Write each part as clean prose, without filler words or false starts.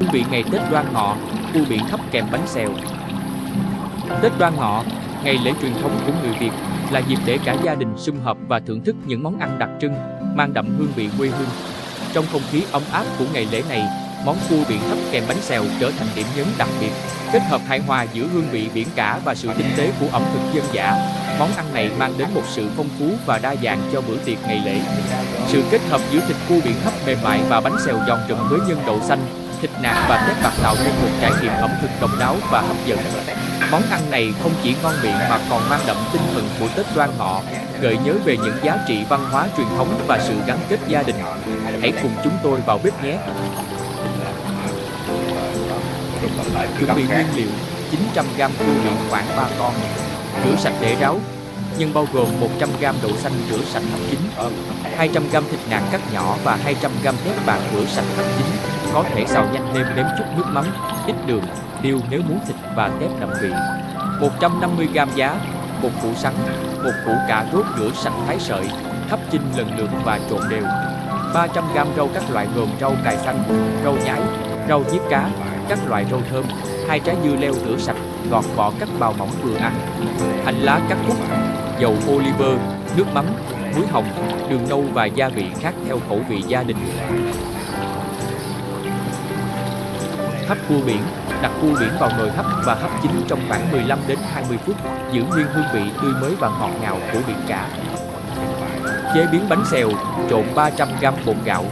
Hương vị ngày Tết Đoan Ngọ, cua biển hấp kèm bánh xèo. Tết Đoan Ngọ, ngày lễ truyền thống của người Việt, là dịp để cả gia đình sum họp và thưởng thức những món ăn đặc trưng, mang đậm hương vị quê hương. Trong không khí ấm áp của ngày lễ này, món cua biển hấp kèm bánh xèo trở thành điểm nhấn đặc biệt, kết hợp hài hòa giữa hương vị biển cả và sự tinh tế của ẩm thực dân dã. Món ăn này mang đến một sự phong phú và đa dạng cho bữa tiệc ngày lễ. Sự kết hợp giữa thịt cua biển hấp mềm mại và bánh xèo giòn rụm với nhân đậu xanh, thịt nạc và tép bạc tạo nên một trải nghiệm ẩm thực độc đáo và hấp dẫn. Món ăn này không chỉ ngon miệng mà còn mang đậm tinh thần của Tết Đoan Ngọ, gợi nhớ về những giá trị văn hóa truyền thống và sự gắn kết gia đình. Hãy cùng chúng tôi vào bếp nhé! Chuẩn bị nguyên liệu: 900g cua biển khoảng 3 con, rửa sạch để ráo. Nhân bao gồm 100g đậu xanh rửa sạch hấp chín, 200g thịt nạc cắt nhỏ và 200g tép bạc rửa sạch hấp chín. Có thể xào nhanh nêm nếm chút nước mắm, ít đường, tiêu nếu muốn thịt và tép đậm vị. 150g giá, một củ sắn, một củ cà rốt rửa sạch thái sợi, hấp chín lần lượt và trộn đều. 300g rau các loại gồm rau cải xanh, rau nhái, rau diếp cá, các loại rau thơm, 2 trái dưa leo rửa sạch, gọt vỏ cắt bào mỏng vừa ăn. Hành lá cắt khúc, dầu olive, nước mắm, muối hồng, đường nâu và gia vị khác theo khẩu vị gia đình. Hấp cua biển: đặt cua biển vào nồi hấp và hấp chín trong khoảng 15 đến 20 phút, giữ nguyên hương vị tươi mới và ngọt ngào của biển cả. Chế biến bánh xèo: trộn 300g bột gạo,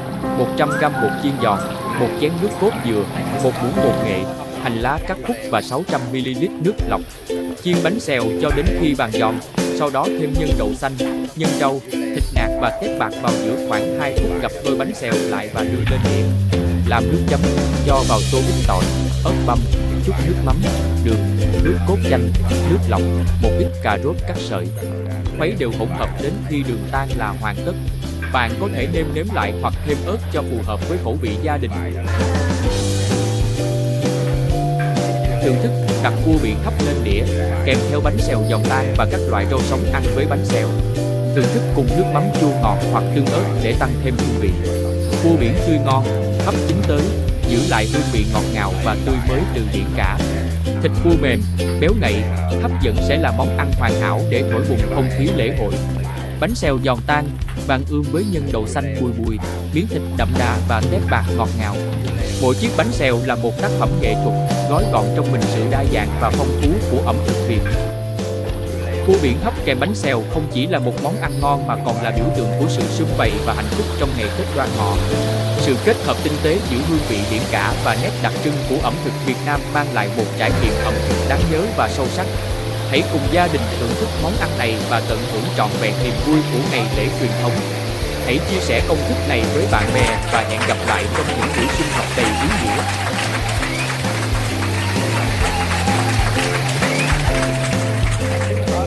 100g bột chiên giòn, 1 chén nước cốt dừa, 1 muỗng bột nghệ, hành lá cắt khúc và 600ml nước lọc. Chiên bánh xèo cho đến khi vàng giòn, sau đó thêm nhân đậu xanh, nhân rau, thịt nạc và tép bạc vào giữa khoảng 2 phút, gập đôi bánh xèo lại và đưa lên đĩa. Làm nước chấm: cho vào tô ít tỏi, ớt băm, chút nước mắm, đường, nước cốt chanh, nước lọc, một ít cà rốt cắt sợi. Khuấy đều hỗn hợp đến khi đường tan là hoàn tất. Bạn có thể nêm nếm lại hoặc thêm ớt cho phù hợp với khẩu vị gia đình. Thưởng thức: đặt cua biển hấp lên đĩa, kèm theo bánh xèo giòn tan và các loại rau sống ăn với bánh xèo. Thưởng thức cùng nước mắm chua ngọt hoặc tương ớt để tăng thêm hương vị. Cua biển tươi ngon, hấp chín tới, giữ lại hương vị ngọt ngào và tươi mới từ biển cả. Thịt cua mềm, béo ngậy, hấp dẫn sẽ là món ăn hoàn hảo để thổi bùng không khí lễ hội. Bánh xèo giòn tan, vàng ươm với nhân đậu xanh bùi bùi, miếng thịt đậm đà và tép bạc ngọt ngào. Mỗi chiếc bánh xèo là một tác phẩm nghệ thuật, gói gọn trong mình sự đa dạng và phong phú của ẩm thực Việt. Cua biển hấp kèm bánh xèo không chỉ là một món ăn ngon mà còn là biểu tượng của sự sum vầy và hạnh phúc trong ngày Tết Đoan Ngọ. Sự kết hợp tinh tế giữa hương vị biển cả và nét đặc trưng của ẩm thực Việt Nam mang lại một trải nghiệm ẩm thực đáng nhớ và sâu sắc. Hãy cùng gia đình thưởng thức món ăn này và tận hưởng trọn vẹn niềm vui của ngày lễ truyền thống. Hãy chia sẻ công thức này với bạn bè và hẹn gặp lại trong những buổi sinh hoạt đầy ý nghĩa.